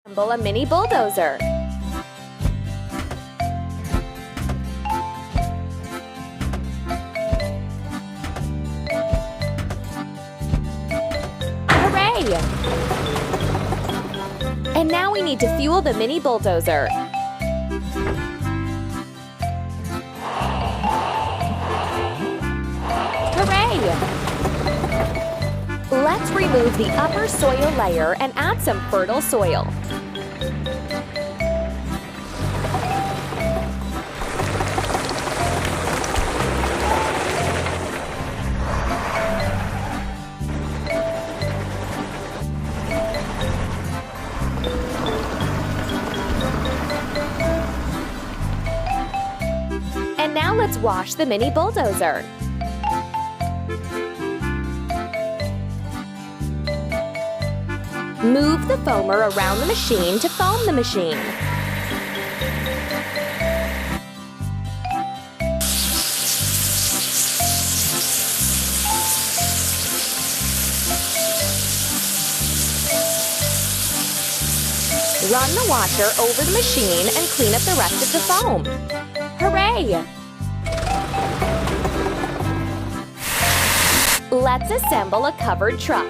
Assemble a mini bulldozer. Hooray! And now we need to fuel the mini bulldozer. Hooray! Let's remove the upper soil layer and add some fertile soil. And now let's wash the mini bulldozer. Move the foamer around the machine to foam the machine. Run the washer over the machine and clean up the rest of the foam. Hooray! Let's assemble a covered truck.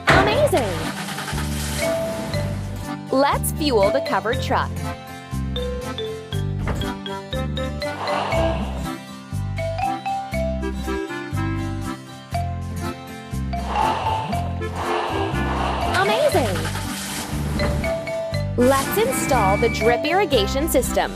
Amazing! Let's fuel the covered truck. Amazing! Let's install the drip irrigation system.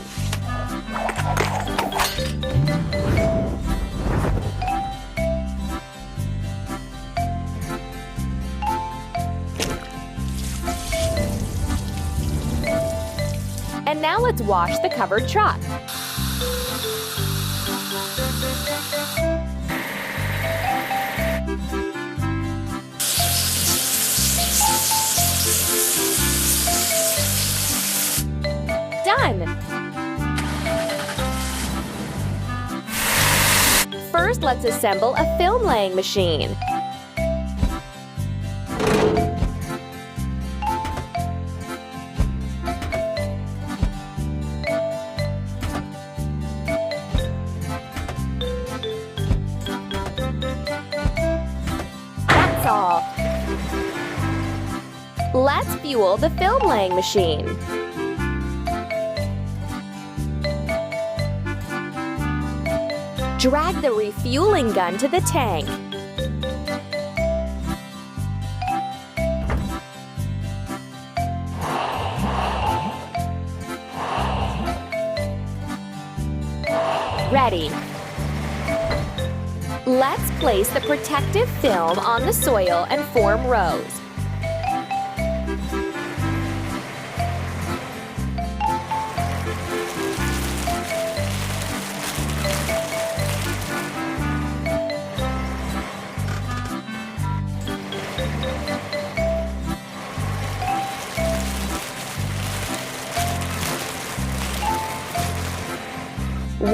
And now let's wash the covered truck. Done! First, let's assemble a film laying machine. That's all. Let's fuel the film laying machine. Drag the refueling gun to the tank. Ready. Let's place the protective film on the soil and form rows.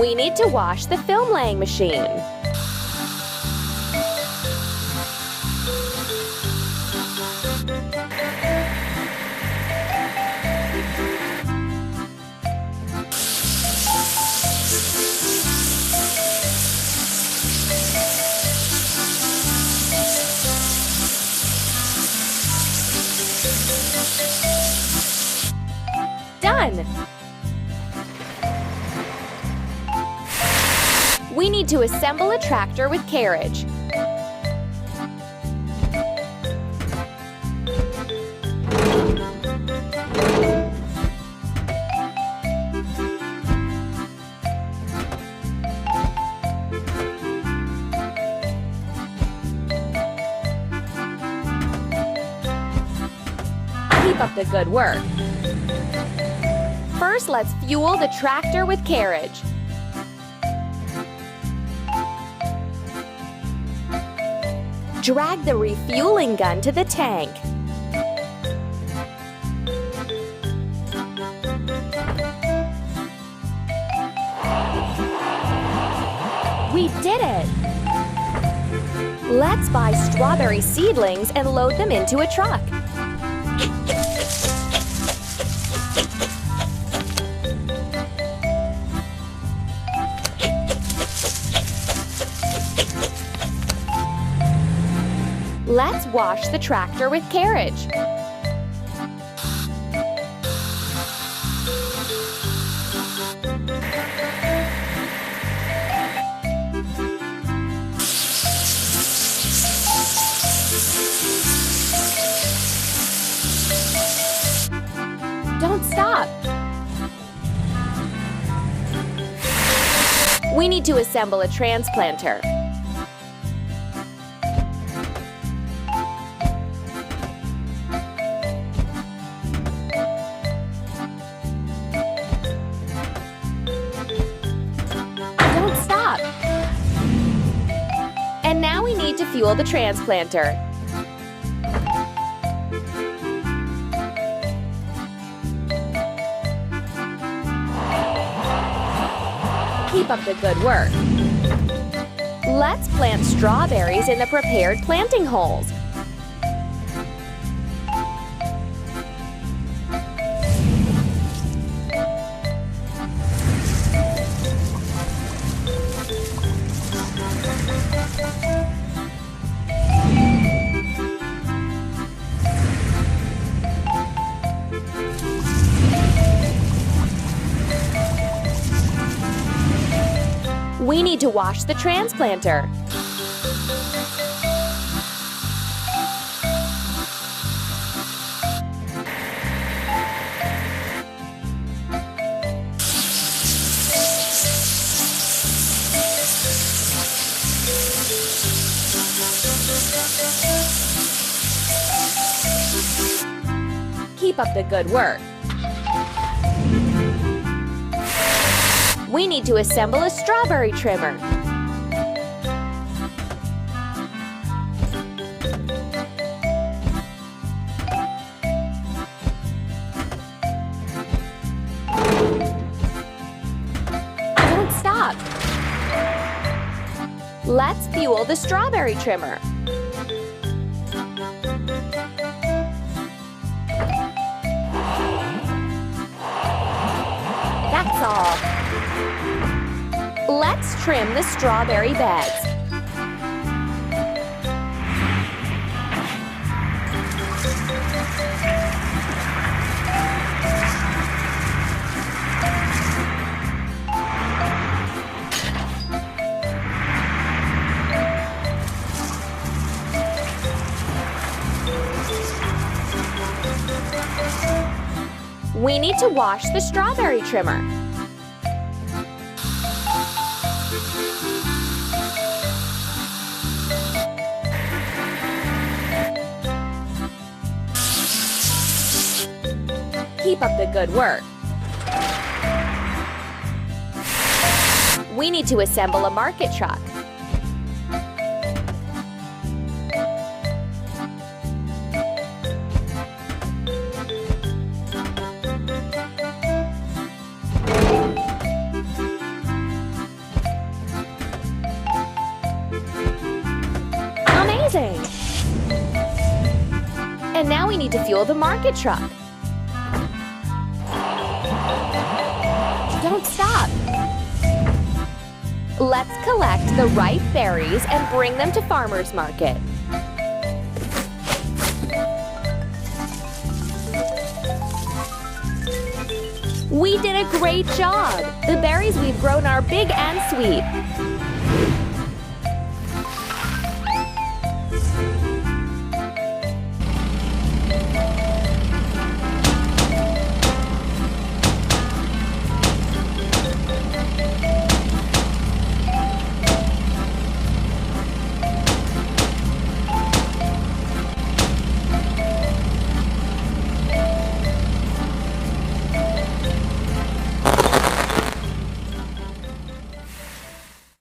We need to wash the film laying machine. Done! We need to assemble a tractor with carriage. Keep up the good work. First, let's fuel the tractor with carriage. Drag the refueling gun to the tank. We did it! Let's buy strawberry seedlings and load them into a truck. Let's wash the tractor with carriage. Don't stop! We need to assemble a transplanter. Don't stop! And now we need to fuel the transplanter. Keep up the good work. Let's plant strawberries in the prepared planting holes. We need to wash the transplanter. Keep up the good work. We need to assemble a strawberry trimmer. Don't stop! Let's fuel the strawberry trimmer. That's all. Let's trim the strawberry beds. We need to wash the strawberry trimmer. Keep up the good work. We need to assemble a market truck. Amazing! And now we need to fuel the market truck. Don't stop! Let's collect the ripe berries and bring them to farmers market. We did a great job! The berries we've grown are big and sweet.